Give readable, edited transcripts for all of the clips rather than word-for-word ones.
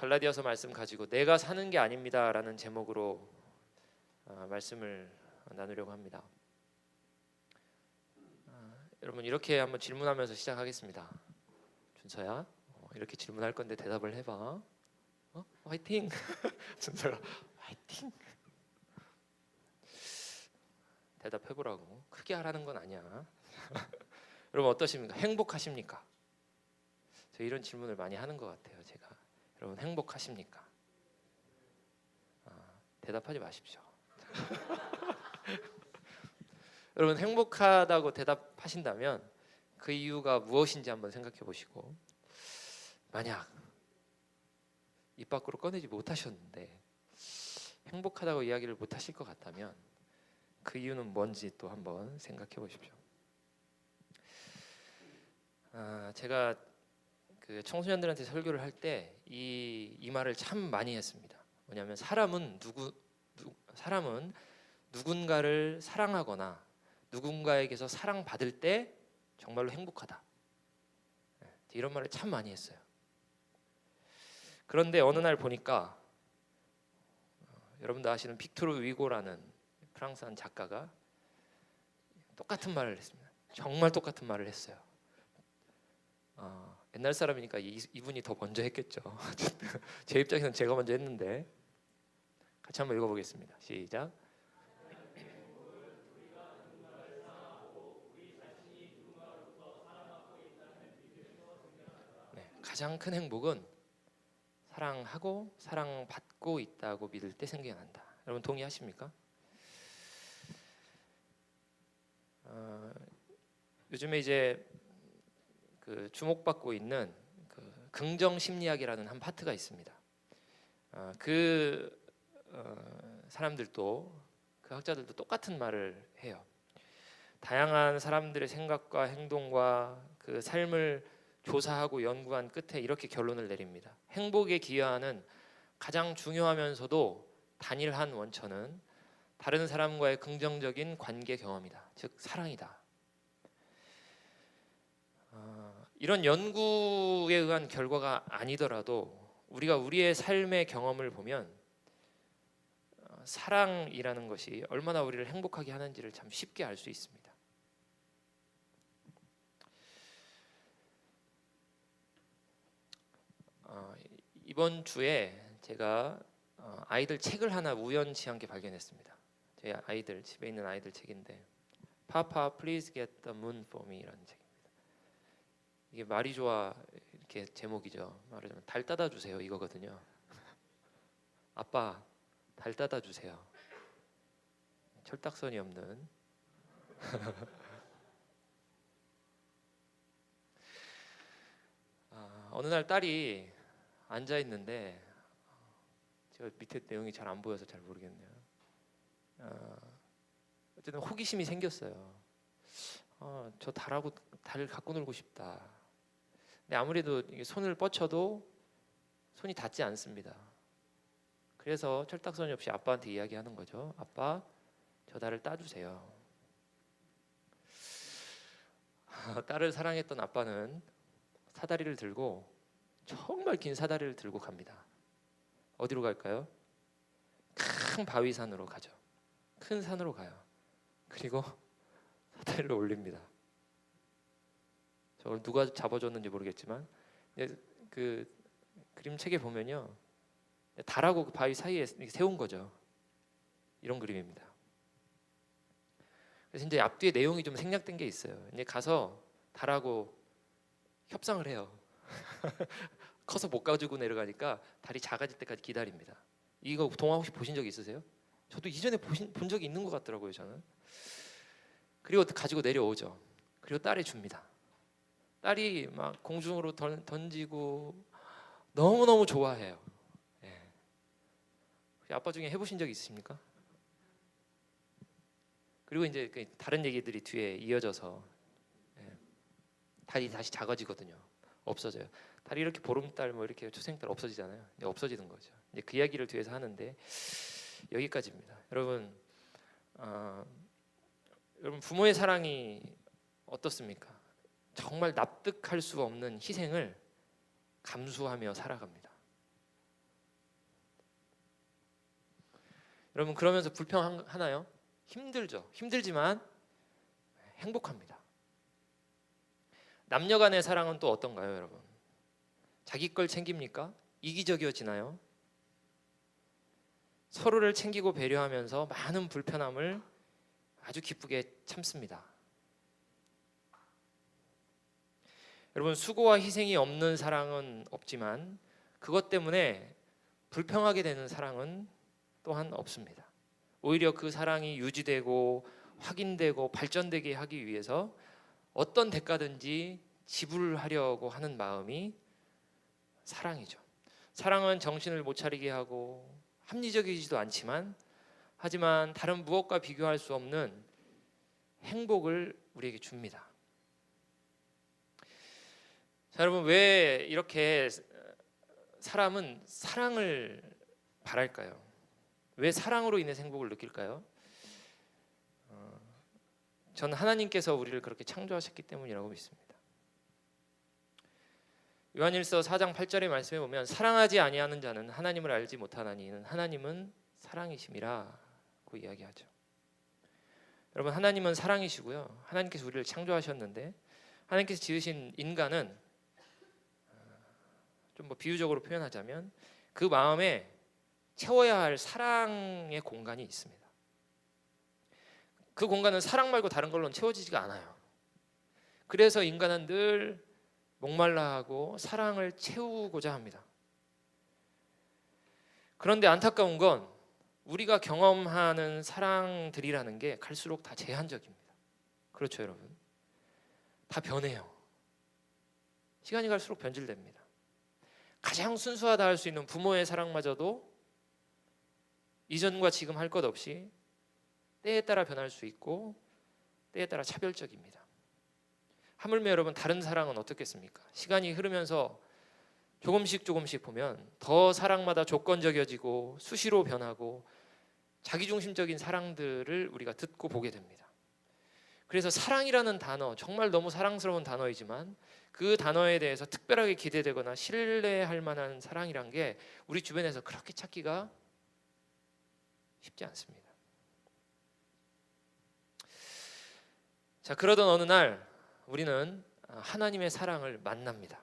갈라디아서 말씀 가지고 내가 사는 게 아닙니다라는 제목으로 말씀을 나누려고 합니다. 여러분 이렇게 한번 질문하면서 시작하겠습니다. 준서야, 이렇게 질문할 건데 대답을 해봐. 화이팅. 준서가 화이팅. 대답해보라고. 크게 하라는 건 아니야. 여러분 어떠십니까? 행복하십니까? 저 이런 질문을 많이 하는 것 같아요. 제가 여러분 행복하십니까? 대답하지 마십시오. 여러분 행복하다고 대답하신다면 그 이유가 무엇인지 한번 생각해 보시고, 만약 입 밖으로 꺼내지 못하셨는데 행복하다고 이야기를 못하실 것 같다면 그 이유는 뭔지 또 한번 생각해 보십시오. 제가 그 청소년들한테 설교를 할 때 이 말을 참 많이 했습니다. 뭐냐면 사람은 누군가를 사랑하거나 누군가에게서 사랑받을 때 정말로 행복하다. 이런 말을 참 많이 했어요. 그런데 어느 날 보니까 여러분도 아시는 빅토르 위고라는 프랑스 한 작가가 똑같은 말을 했습니다. 정말 똑같은 말을 했어요. 옛날 사람이니까 이분이 더 먼저 했겠죠. 제 입장에서는 제가 먼저 했는데 같이 한번 읽어보겠습니다. 시작. 네, 가장 큰 행복은 사랑하고 사랑받고 있다고 믿을 때 생겨난다. 여러분 동의하십니까? 요즘에 이제 그 주목받고 있는 그 긍정 심리학이라는 한 파트가 있습니다. 사람들도 그 학자들도 똑같은 말을 해요. 다양한 사람들의 생각과 행동과 그 삶을 조사하고 연구한 끝에 이렇게 결론을 내립니다. 행복에 기여하는 가장 중요하면서도 단일한 원천은 다른 사람과의 긍정적인 관계 경험이다. 즉 사랑이다. 이런 연구에 의한 결과가 아니더라도 우리가 우리의 삶의 경험을 보면 사랑이라는 것이 얼마나 우리를 행복하게 하는지를 참 쉽게 알 수 있습니다. 이번 주에 제가 아이들 책을 하나 우연치 않게 발견했습니다. 제 아이들, 집에 있는 아이들 책인데 Papa, please get the moon for me라는 책입니다. 이게 말이 좋아 이렇게 제목이죠. 말하자면 달 따다 주세요 이거거든요. 아빠 달 따다 주세요. 철딱선이 없는 어느 날 딸이 앉아 있는데 제가 밑에 내용이 잘 안 보여서 잘 모르겠네요. 어쨌든 호기심이 생겼어요. 저 달하고 달을 갖고 놀고 싶다. 근데 아무래도 손을 뻗쳐도 손이 닿지 않습니다. 그래서 철딱선이 없이 아빠한테 이야기하는 거죠. 아빠, 저 달을 따주세요. 딸을 사랑했던 아빠는 사다리를 들고 정말 긴 사다리를 들고 갑니다. 어디로 갈까요? 큰 바위산으로 가죠. 큰 산으로 가요. 그리고 사다리를 올립니다. 저걸 누가 잡아줬는지 모르겠지만 그 그림책에 보면요, 달하고 그 바위 사이에 세운 거죠. 이런 그림입니다. 그래서 이제 앞뒤에 내용이 좀 생략된 게 있어요. 이제 가서 달하고 협상을 해요. 커서 못 가지고 내려가니까 달이 작아질 때까지 기다립니다. 이거 동화 혹시 보신 적 있으세요? 저도 이전에 본 적이 있는 것 같더라고요, 저는. 그리고 가지고 내려오죠. 그리고 딸이 줍니다. 딸이 막 공중으로 던지고 너무너무 좋아해요. 아빠 중에 해보신 적 있으십니까? 그리고 이제 다른 얘기들이 뒤에 이어져서 달이 다시 작아지거든요. 없어져요. 달이 이렇게 보름달 뭐 이렇게 초생달 없어지잖아요. 없어지는 거죠. 이제 그 이야기를 뒤에서 하는데 여기까지입니다. 여러분 부모의 사랑이 어떻습니까? 정말 납득할 수 없는 희생을 감수하며 살아갑니다. 여러분 그러면서 불평하나요? 힘들죠. 힘들지만 행복합니다. 남녀 간의 사랑은 또 어떤가요, 여러분? 자기 걸 챙깁니까? 이기적이어지나요? 서로를 챙기고 배려하면서 많은 불편함을 아주 기쁘게 참습니다. 여러분, 수고와 희생이 없는 사랑은 없지만 그것 때문에 불평하게 되는 사랑은 또한 없습니다. 오히려 그 사랑이 유지되고 확인되고 발전되게 하기 위해서 어떤 대가든지 지불하려고 하는 마음이 사랑이죠. 사랑은 정신을 못 차리게 하고 합리적이지도 않지만 하지만 다른 무엇과 비교할 수 없는 행복을 우리에게 줍니다. 자, 여러분 왜 이렇게 사람은 사랑을 바랄까요? 왜 사랑으로 인해 행복을 느낄까요? 저는 하나님께서 우리를 그렇게 창조하셨기 때문이라고 믿습니다. 요한일서 4장 8절의 말씀에 보면 사랑하지 아니하는 자는 하나님을 알지 못하나니 하나님은 사랑이심이라고 이야기하죠. 여러분 하나님은 사랑이시고요. 하나님께서 우리를 창조하셨는데 하나님께서 지으신 인간은 좀 비유적으로 표현하자면 그 마음에 채워야 할 사랑의 공간이 있습니다. 그 공간은 사랑 말고 다른 걸로는 채워지지가 않아요. 그래서 인간은 늘 목말라하고 사랑을 채우고자 합니다. 그런데 안타까운 건 우리가 경험하는 사랑들이라는 게 갈수록 다 제한적입니다. 그렇죠, 여러분? 다 변해요. 시간이 갈수록 변질됩니다. 가장 순수하다 할 수 있는 부모의 사랑마저도 이전과 지금 할 것 없이 때에 따라 변할 수 있고 때에 따라 차별적입니다. 하물며 여러분 다른 사랑은 어떻겠습니까? 시간이 흐르면서 조금씩 보면 더 사랑마다 조건적이어지고 수시로 변하고 자기중심적인 사랑들을 우리가 듣고 보게 됩니다. 그래서 사랑이라는 단어 정말 너무 사랑스러운 단어이지만 그 단어에 대해서 특별하게 기대되거나 신뢰할 만한 사랑이란 게 우리 주변에서 그렇게 찾기가 쉽지 않습니다. 자, 그러던 어느 날 우리는 하나님의 사랑을 만납니다.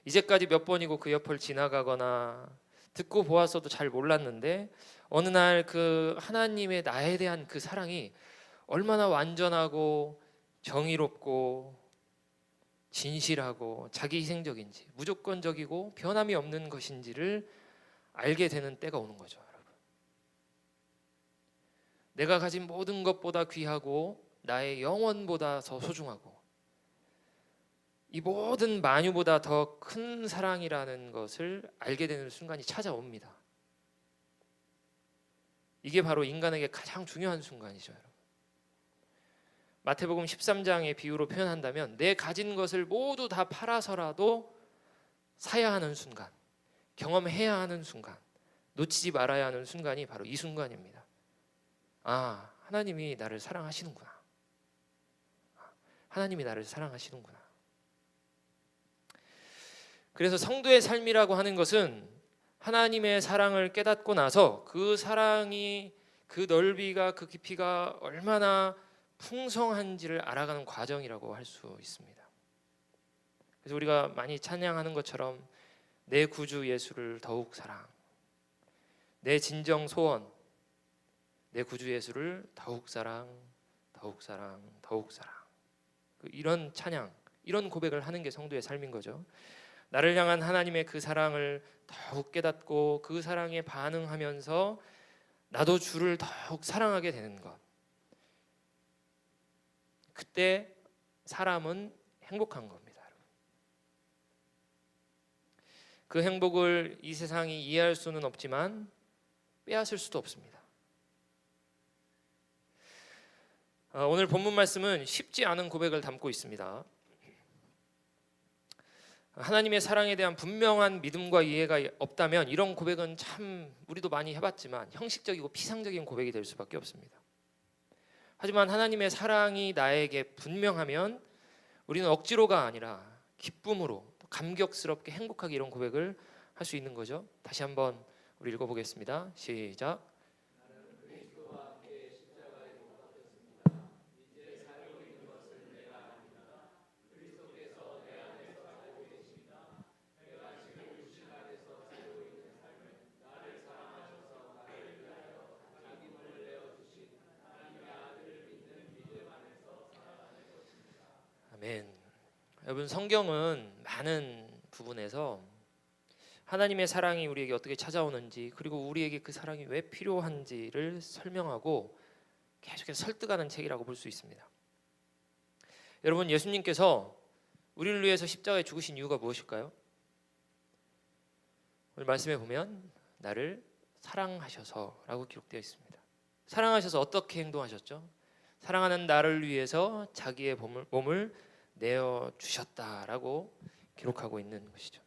이제까지 몇 번이고 그 옆을 지나가거나 듣고 보았어도 잘 몰랐는데 어느 날 그 하나님의 나에 대한 그 사랑이 얼마나 완전하고 정의롭고 진실하고 자기희생적인지 무조건적이고 변함이 없는 것인지를 알게 되는 때가 오는 거죠, 여러분. 내가 가진 모든 것보다 귀하고 나의 영혼보다 더 소중하고 이 모든 만유보다 더 큰 사랑이라는 것을 알게 되는 순간이 찾아옵니다. 이게 바로 인간에게 가장 중요한 순간이죠, 여러분. 마태복음 13장의 비유로 표현한다면 내 가진 것을 모두 다 팔아서라도 사야 하는 순간, 경험해야 하는 순간, 놓치지 말아야 하는 순간이 바로 이 순간입니다. 아, 하나님이 나를 사랑하시는구나. 하나님이 나를 사랑하시는구나. 그래서 성도의 삶이라고 하는 것은 하나님의 사랑을 깨닫고 나서 그 사랑이 그 넓이가 그 깊이가 얼마나 풍성한지를 알아가는 과정이라고 할 수 있습니다. 그래서 우리가 많이 찬양하는 것처럼 내 구주 예수를 더욱 사랑, 내 진정 소원, 내 구주 예수를 더욱 사랑, 더욱 사랑, 더욱 사랑. 이런 찬양, 이런 고백을 하는 게 성도의 삶인 거죠. 나를 향한 하나님의 그 사랑을 더욱 깨닫고 그 사랑에 반응하면서 나도 주를 더욱 사랑하게 되는 것. 그때 사람은 행복한 겁니다. 그 행복을 이 세상이 이해할 수는 없지만 빼앗을 수도 없습니다. 오늘 본문 말씀은 쉽지 않은 고백을 담고 있습니다. 하나님의 사랑에 대한 분명한 믿음과 이해가 없다면 이런 고백은 참 우리도 많이 해봤지만 형식적이고 피상적인 고백이 될 수밖에 없습니다. 하지만 하나님의 사랑이 나에게 분명하면 우리는 억지로가 아니라 기쁨으로 감격스럽게 행복하게 이런 고백을 할 수 있는 거죠. 다시 한번 우리 읽어보겠습니다. 시작. 아멘. 여러분, 성경은 많은 부분에서 하나님의 사랑이 우리에게 어떻게 찾아오는지, 그리고 우리에게 그 사랑이 왜 필요한지를 설명하고 계속해서 설득하는 책이라고 볼 수 있습니다. 여러분, 예수님께서 우리를 위해서 십자가에 죽으신 이유가 무엇일까요? 오늘 말씀에 보면 나를 사랑하셔서라고 기록되어 있습니다. 사랑하셔서 어떻게 행동하셨죠? 사랑하는 나를 위해서 자기의 몸을 내어주셨다라고 기록하고 있는 것이죠.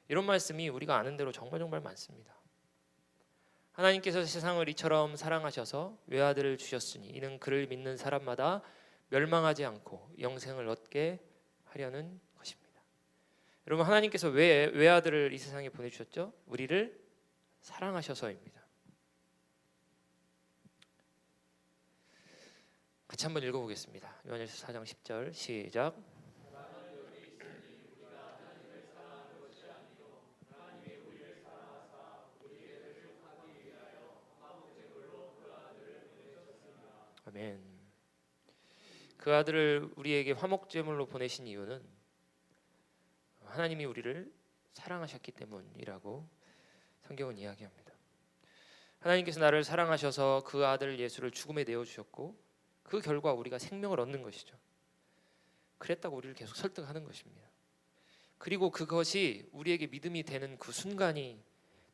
이런 말씀이 우리가 아는 대로 정말 많습니다. 하나님께서 세상을 이처럼 사랑하셔서 외아들을 주셨으니 이는 그를 믿는 사람마다 멸망하지 않고 영생을 얻게 하려는 것입니다. 여러분, 하나님께서 왜 외아들을 이 세상에 보내주셨죠? 우리를 사랑하셔서입니다. 같이 한번 읽어보겠습니다. 요한일서 4장 10절 시작. 아멘. 그 아들을 우리에게 화목제물로 보내신 이유는 하나님이 우리를 사랑하셨기 때문이라고 성경은 이야기합니다. 하나님께서 나를 사랑하셔서 그 아들 예수를 죽음에 내어주셨고 그 결과 우리가 생명을 얻는 것이죠. 그랬다고 우리를 계속 설득하는 것입니다. 그리고 그것이 우리에게 믿음이 되는 그 순간이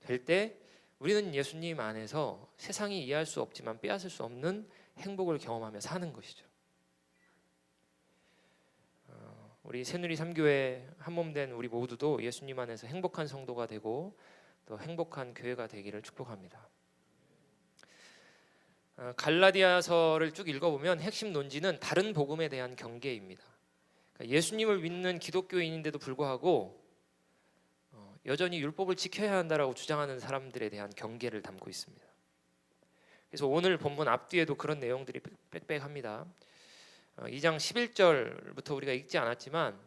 될 때 우리는 예수님 안에서 세상이 이해할 수 없지만 빼앗을 수 없는 행복을 경험하며 사는 것이죠. 우리 새누리 3교회 한몸된 우리 모두도 예수님 안에서 행복한 성도가 되고 또 행복한 교회가 되기를 축복합니다. 갈라디아서를 쭉 읽어보면 핵심 논지는 다른 복음에 대한 경계입니다. 그러니까 예수님을 믿는 기독교인인데도 불구하고 여전히 율법을 지켜야 한다라고 주장하는 사람들에 대한 경계를 담고 있습니다. 그래서 오늘 본문 앞뒤에도 그런 내용들이 빽빽합니다. 2장 11절부터 우리가 읽지 않았지만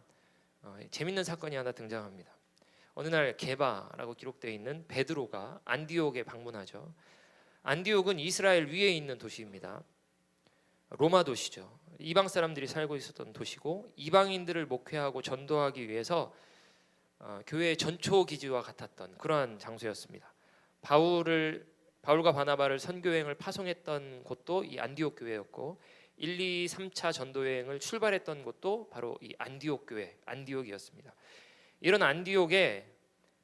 재밌는 사건이 하나 등장합니다. 어느 날 게바라고 기록되어 있는 베드로가 안디옥에 방문하죠. 안디옥은 이스라엘 위에 있는 도시입니다. 로마 도시죠. 이방 사람들이 살고 있었던 도시고 이방인들을 목회하고 전도하기 위해서 교회의 전초 기지와 같았던 그러한 장소였습니다. 바울과 바나바를 선교여행을 파송했던 곳도 이 안디옥 교회였고 1, 2, 3차 전도여행을 출발했던 곳도 바로 이 안디옥 교회, 안디옥이었습니다. 이런 안디옥에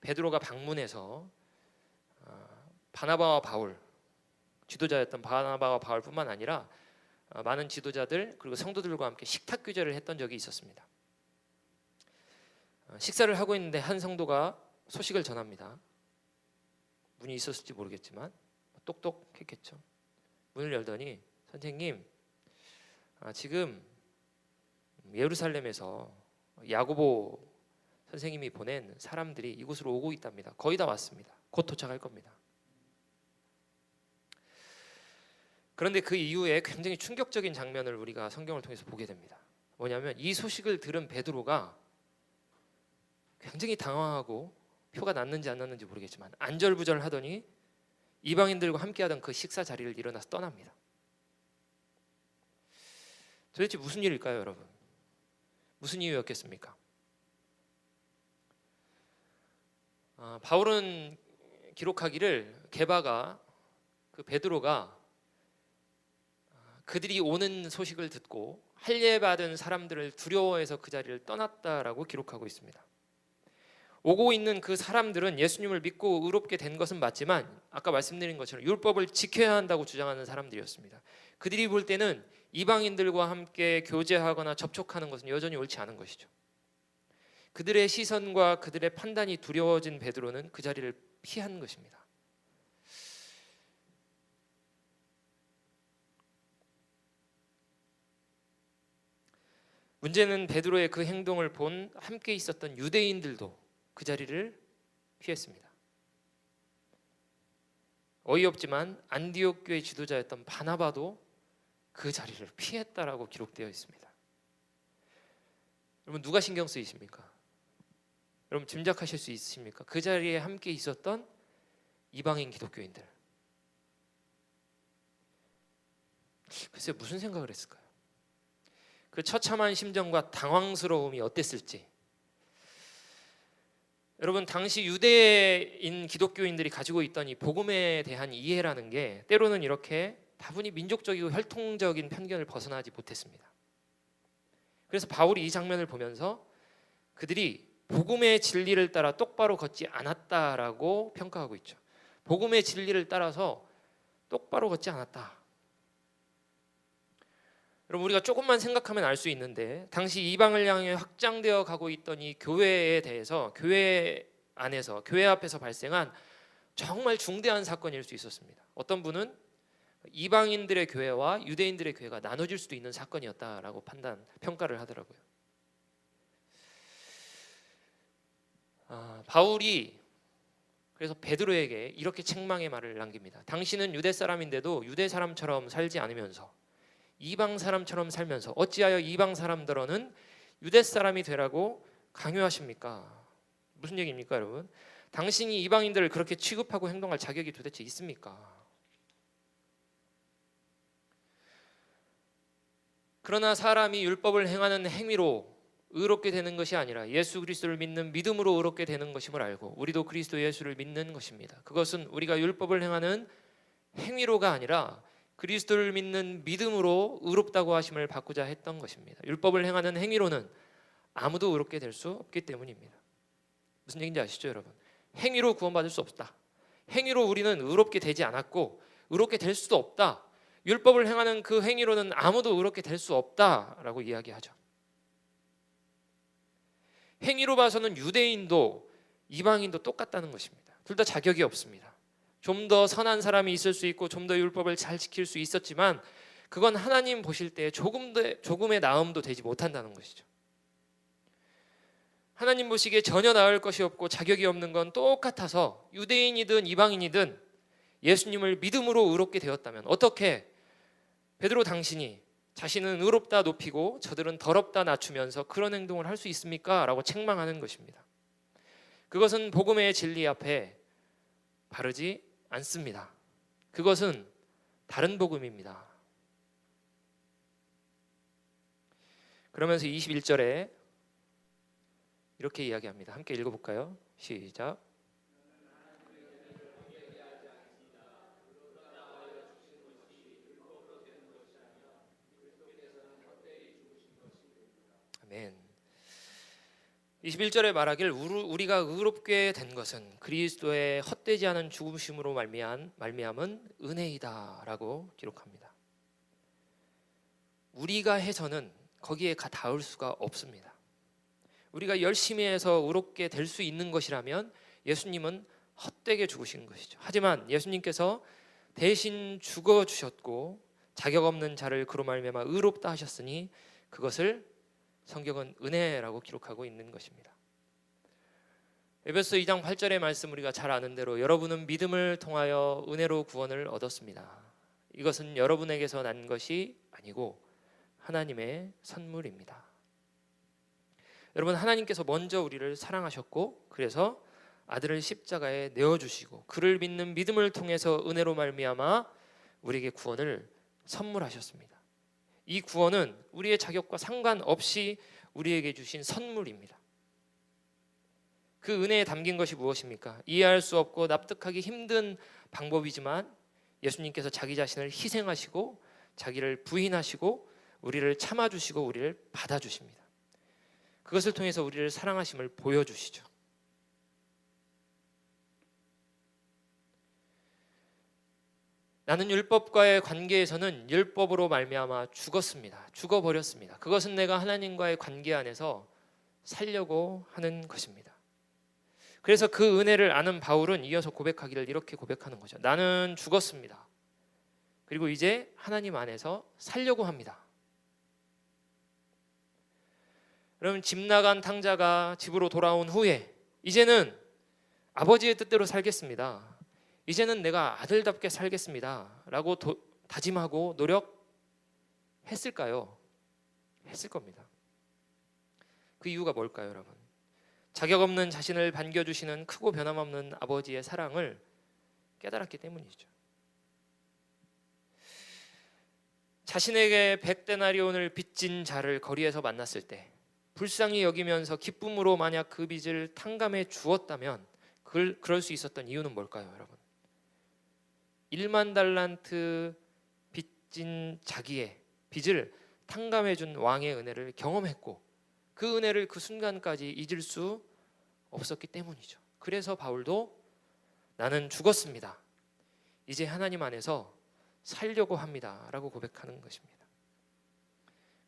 베드로가 방문해서 바나바와 바울, 지도자였던 바나바와 바울뿐만 아니라 많은 지도자들 그리고 성도들과 함께 식탁 교제를 했던 적이 있었습니다. 식사를 하고 있는데 한 성도가 소식을 전합니다. 문이 있었을지 모르겠지만 똑똑했겠죠. 문을 열더니 선생님, 지금 예루살렘에서 야고보 선생님이 보낸 사람들이 이곳으로 오고 있답니다. 거의 다 왔습니다. 곧 도착할 겁니다. 그런데 그 이후에 굉장히 충격적인 장면을 우리가 성경을 통해서 보게 됩니다. 뭐냐면 이 소식을 들은 베드로가 굉장히 당황하고 표가 났는지 안 났는지 모르겠지만 안절부절하더니 이방인들과 함께하던 그 식사 자리를 일어나서 떠납니다. 도대체 무슨 일일까요, 여러분? 무슨 이유였겠습니까? 바울은 기록하기를 게바가 그 베드로가 그들이 오는 소식을 듣고 할례받은 사람들을 두려워해서 그 자리를 떠났다라고 기록하고 있습니다. 오고 있는 그 사람들은 예수님을 믿고 의롭게 된 것은 맞지만 아까 말씀드린 것처럼 율법을 지켜야 한다고 주장하는 사람들이었습니다. 그들이 볼 때는 이방인들과 함께 교제하거나 접촉하는 것은 여전히 옳지 않은 것이죠. 그들의 시선과 그들의 판단이 두려워진 베드로는 그 자리를 피한 것입니다. 문제는 베드로의 그 행동을 본 함께 있었던 유대인들도 그 자리를 피했습니다. 어이없지만 안디옥 교회 지도자였던 바나바도 그 자리를 피했다라고 기록되어 있습니다. 여러분 누가 신경 쓰이십니까? 여러분 짐작하실 수 있으십니까? 그 자리에 함께 있었던 이방인 기독교인들. 글쎄 무슨 생각을 했을까요? 그 처참한 심정과 당황스러움이 어땠을지. 여러분 당시 유대인 기독교인들이 가지고 있던 이 복음에 대한 이해라는 게 때로는 이렇게 다분히 민족적이고 혈통적인 편견을 벗어나지 못했습니다. 그래서 바울이 이 장면을 보면서 그들이 복음의 진리를 따라 똑바로 걷지 않았다라고 평가하고 있죠. 복음의 진리를 따라서 똑바로 걷지 않았다. 여러분 우리가 조금만 생각하면 알 수 있는데 당시 이방을 향해 확장되어 가고 있던 이 교회에 대해서 교회 안에서 교회 앞에서 발생한 정말 중대한 사건일 수 있었습니다. 어떤 분은 이방인들의 교회와 유대인들의 교회가 나눠질 수도 있는 사건이었다라고 평가를 하더라고요. 바울이 그래서 베드로에게 이렇게 책망의 말을 남깁니다. 당신은 유대 사람인데도 유대 사람처럼 살지 않으면서 이방 사람처럼 살면서 어찌하여 이방 사람들어는 유대 사람이 되라고 강요하십니까? 무슨 얘기입니까, 여러분? 당신이 이방인들을 그렇게 취급하고 행동할 자격이 도대체 있습니까? 그러나 사람이 율법을 행하는 행위로 의롭게 되는 것이 아니라 예수 그리스도를 믿는 믿음으로 의롭게 되는 것임을 알고 우리도 그리스도 예수를 믿는 것입니다. 그것은 우리가 율법을 행하는 행위로가 아니라 그리스도를 믿는 믿음으로 의롭다고 하심을 받고자 했던 것입니다. 율법을 행하는 행위로는 아무도 의롭게 될 수 없기 때문입니다. 무슨 얘기인지 아시죠, 여러분? 행위로 구원받을 수 없다. 행위로 우리는 의롭게 되지 않았고 의롭게 될 수도 없다. 율법을 행하는 그 행위로는 아무도 의롭게 될 수 없다라고 이야기하죠. 행위로 봐서는 유대인도 이방인도 똑같다는 것입니다. 둘 다 자격이 없습니다. 좀 더 선한 사람이 있을 수 있고 좀 더 율법을 잘 지킬 수 있었지만 그건 하나님 보실 때 조금의 나음도 되지 못한다는 것이죠. 하나님 보시기에 전혀 나을 것이 없고 자격이 없는 건 똑같아서 유대인이든 이방인이든 예수님을 믿음으로 의롭게 되었다면 어떻게 베드로 당신이 자신은 의롭다 높이고 저들은 더럽다 낮추면서 그런 행동을 할 수 있습니까? 라고 책망하는 것입니다. 그것은 복음의 진리 앞에 바르지 않습니다. 그것은 다른 복음입니다. 그러면서 21절에 이렇게 이야기합니다. 함께 읽어볼까요? 시작. 아멘. 21절에 말하길 우리가 의롭게 된 것은 그리스도의 헛되지 않은 죽으심으로 말미암은 은혜이다라고 기록합니다. 우리가 해서는 거기에 닿을 수가 없습니다. 우리가 열심히 해서 의롭게 될 수 있는 것이라면 예수님은 헛되게 죽으신 것이죠. 하지만 예수님께서 대신 죽어주셨고 자격 없는 자를 그로 말미암아 의롭다 하셨으니 그것을 성경은 은혜라고 기록하고 있는 것입니다. 에베소 2장 8절의 말씀 우리가 잘 아는 대로 여러분은 믿음을 통하여 은혜로 구원을 얻었습니다. 이것은 여러분에게서 난 것이 아니고 하나님의 선물입니다. 여러분 하나님께서 먼저 우리를 사랑하셨고 그래서 아들을 십자가에 내어주시고 그를 믿는 믿음을 통해서 은혜로 말미암아 우리에게 구원을 선물하셨습니다. 이 구원은 우리의 자격과 상관없이 우리에게 주신 선물입니다. 그 은혜에 담긴 것이 무엇입니까? 이해할 수 없고 납득하기 힘든 방법이지만 예수님께서 자기 자신을 희생하시고 자기를 부인하시고 우리를 참아주시고 우리를 받아주십니다. 그것을 통해서 우리를 사랑하심을 보여주시죠. 나는 율법과의 관계에서는 율법으로 말미암아 죽었습니다. 죽어버렸습니다. 그것은 내가 하나님과의 관계 안에서 살려고 하는 것입니다. 그래서 그 은혜를 아는 바울은 이어서 고백하기를 이렇게 고백하는 거죠. 나는 죽었습니다. 그리고 이제 하나님 안에서 살려고 합니다. 여러분 집 나간 탕자가 집으로 돌아온 후에 이제는 아버지의 뜻대로 살겠습니다. 이제는 내가 아들답게 살겠습니다 라고 다짐하고 노력했을까요? 했을 겁니다. 그 이유가 뭘까요, 여러분? 자격 없는 자신을 반겨주시는 크고 변함없는 아버지의 사랑을 깨달았기 때문이죠. 자신에게 100데나리온을 빚진 자를 거리에서 만났을 때 불쌍히 여기면서 기쁨으로 만약 그 빚을 탕감해 주었다면 그럴 수 있었던 이유는 뭘까요, 여러분? 1만 달란트 빚진 자기의 빚을 탕감해 준 왕의 은혜를 경험했고 그 은혜를 그 순간까지 잊을 수 없었기 때문이죠. 그래서 바울도 나는 죽었습니다. 이제 하나님 안에서 살려고 합니다 라고 고백하는 것입니다.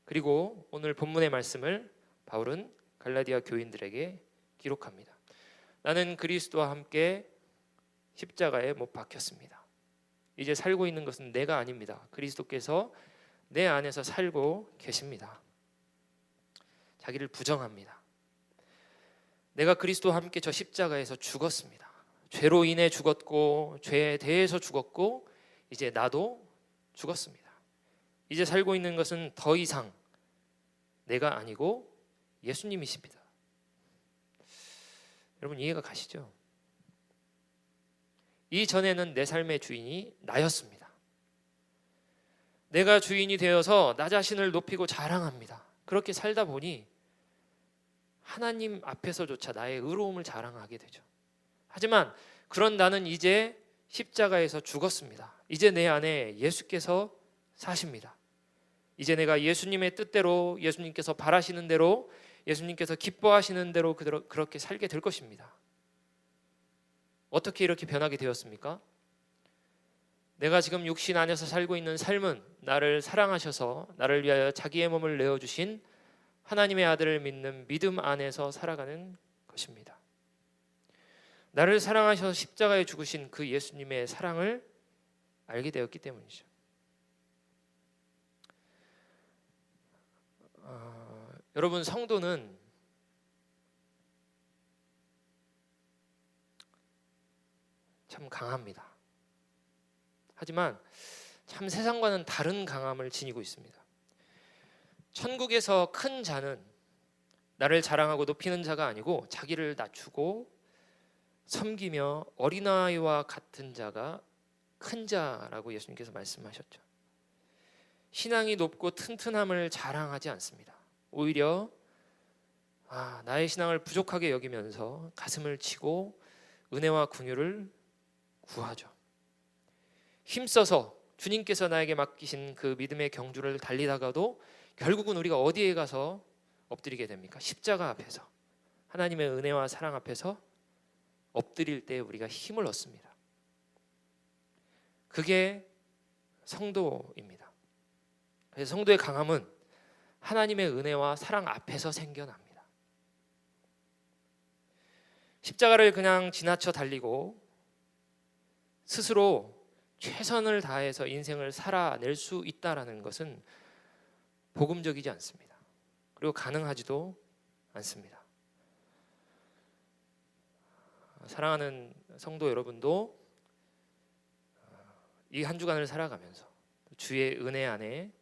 그리고 오늘 본문의 말씀을 바울은 갈라디아 교인들에게 기록합니다. 나는 그리스도와 함께 십자가에 못 박혔습니다. 이제 살고 있는 것은 내가 아닙니다. 그리스도께서 내 안에서 살고 계십니다. 자기를 부정합니다. 내가 그리스도와 함께 저 십자가에서 죽었습니다. 죄로 인해 죽었고 죄에 대해서 죽었고 이제 나도 죽었습니다. 이제 살고 있는 것은 더 이상 내가 아니고 예수님이십니다. 여러분 이해가 가시죠? 이전에는 내 삶의 주인이 나였습니다. 내가 주인이 되어서 나 자신을 높이고 자랑합니다. 그렇게 살다 보니 하나님 앞에서조차 나의 의로움을 자랑하게 되죠. 하지만 그런 나는 이제 십자가에서 죽었습니다. 이제 내 안에 예수께서 사십니다. 이제 내가 예수님의 뜻대로, 예수님께서 바라시는 대로, 예수님께서 기뻐하시는 대로 그렇게 살게 될 것입니다. 어떻게 이렇게 변하게 되었습니까? 내가 지금 육신 안에서 살고 있는 삶은 나를 사랑하셔서 나를 위하여 자기의 몸을 내어주신 하나님의 아들을 믿는 믿음 안에서 살아가는 것입니다. 나를 사랑하셔서 십자가에 죽으신 그 예수님의 사랑을 알게 되었기 때문이죠. 여러분, 성도는 참 강합니다. 하지만 참 세상과는 다른 강함을 지니고 있습니다. 천국에서 큰 자는 나를 자랑하고 높이는 자가 아니고 자기를 낮추고 섬기며 어린아이와 같은 자가 큰 자라고 예수님께서 말씀하셨죠. 신앙이 높고 튼튼함을 자랑하지 않습니다. 오히려 나의 신앙을 부족하게 여기면서 가슴을 치고 은혜와 긍휼을 구하죠. 힘써서 주님께서 나에게 맡기신 그 믿음의 경주를 달리다가도 결국은 우리가 어디에 가서 엎드리게 됩니까? 십자가 앞에서, 하나님의 은혜와 사랑 앞에서 엎드릴 때 우리가 힘을 얻습니다. 그게 성도입니다. 그래서 성도의 강함은 하나님의 은혜와 사랑 앞에서 생겨납니다. 십자가를 그냥 지나쳐 달리고 스스로 최선을 다해서 인생을 살아낼 수 있다라는 것은 복음적이지 않습니다. 그리고 가능하지도 않습니다. 사랑하는 성도 여러분도 이 한 주간을 살아가면서 주의 은혜 안에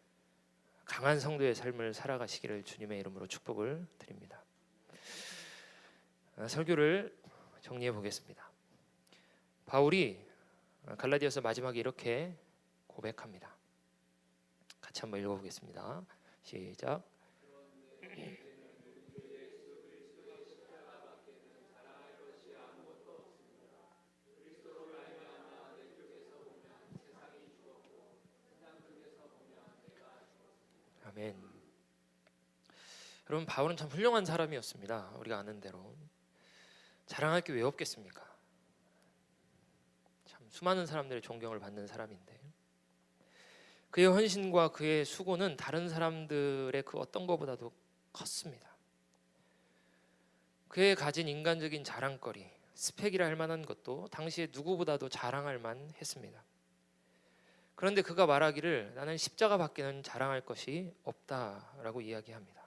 강한 성도의 삶을 살아가시기를 주님의 이름으로 축복을 드립니다. 설교를 정리해 보겠습니다. 바울이 갈라디아서 마지막에 이렇게 고백합니다. 같이 한번 읽어보겠습니다. 시작. 아멘. 여러분, 바울은 참 훌륭한 사람이었습니다. 우리가 아는 대로. 자랑할 게 왜 없겠습니까? 참 수많은 사람들의 존경을 받는 사람인데 그의 헌신과 그의 수고는 다른 사람들의 그 어떤 것보다도 컸습니다. 그의 가진 인간적인 자랑거리, 스펙이라 할 만한 것도 당시에 누구보다도 자랑할 만했습니다. 그런데 그가 말하기를 나는 십자가밖에는 자랑할 것이 없다라고 이야기합니다.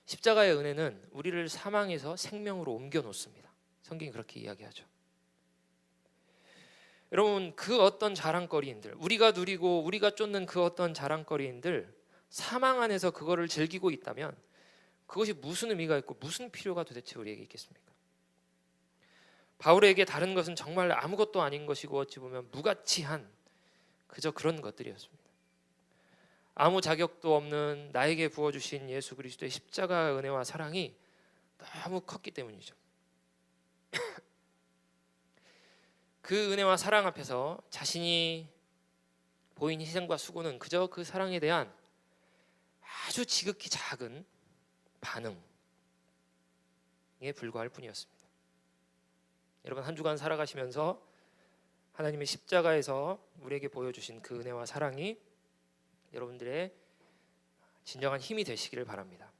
십자가의 은혜는 우리를 사망에서 생명으로 옮겨 놓습니다. 성경이 그렇게 이야기하죠. 여러분, 그 어떤 자랑거리인들, 우리가 누리고 우리가 쫓는 그 어떤 자랑거리인들, 사망 안에서 그거를 즐기고 있다면 그것이 무슨 의미가 있고 무슨 필요가 도대체 우리에게 있겠습니까? 바울에게 다른 것은 정말 아무것도 아닌 것이고 어찌 보면 무가치한 그저 그런 것들이었습니다. 아무 자격도 없는 나에게 부어주신 예수 그리스도의 십자가 은혜와 사랑이 너무 컸기 때문이죠. 그 은혜와 사랑 앞에서 자신이 보인 희생과 수고는 그저 그 사랑에 대한 아주 지극히 작은 반응에 불과할 뿐이었습니다. 여러분, 한 주간 살아가시면서 하나님의 십자가에서 우리에게 보여주신 그 은혜와 사랑이 여러분들의 진정한 힘이 되시기를 바랍니다.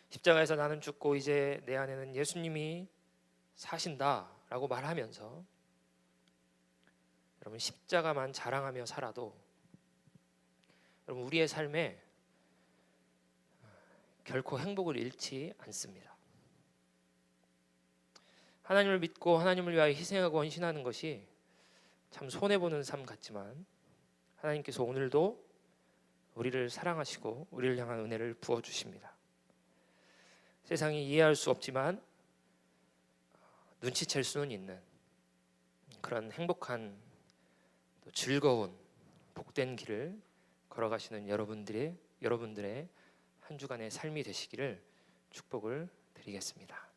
십자가에서 나는 죽고 이제 내 안에는 예수님이 사신다라고 말하면서 여러분, 십자가만 자랑하며 살아도 여러분, 우리의 삶에 결코 행복을 잃지 않습니다. 하나님을 믿고 하나님을 위하여 희생하고 헌신하는 것이 참 손해보는 삶 같지만 하나님께서 오늘도 우리를 사랑하시고 우리를 향한 은혜를 부어주십니다. 세상이 이해할 수 없지만 눈치챌 수는 있는 그런 행복한 또 즐거운 복된 길을 걸어가시는 여러분들의 한 주간의 삶이 되시기를 축복을 드리겠습니다.